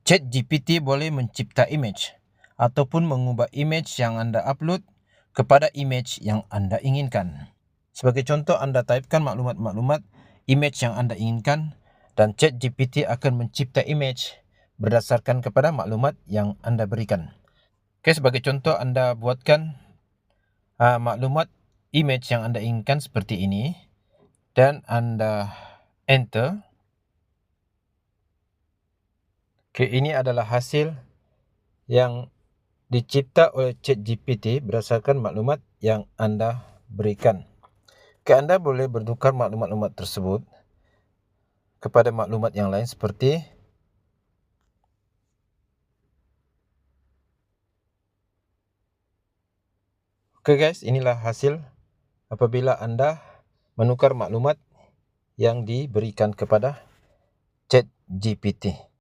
ChatGPT boleh mencipta image ataupun mengubah image yang anda upload kepada image yang anda inginkan. Sebagai contoh, anda typekan maklumat-maklumat image yang anda inginkan dan ChatGPT akan mencipta image berdasarkan kepada maklumat yang anda berikan. Okey, sebagai contoh, anda buatkan maklumat image yang anda inginkan seperti ini dan anda enter. Okey, ini adalah hasil yang dicipta oleh ChatGPT berdasarkan maklumat yang anda berikan. Okey, anda boleh bertukar maklumat-maklumat tersebut kepada maklumat yang lain seperti okey guys, inilah hasil apabila anda menukar maklumat yang diberikan kepada ChatGPT.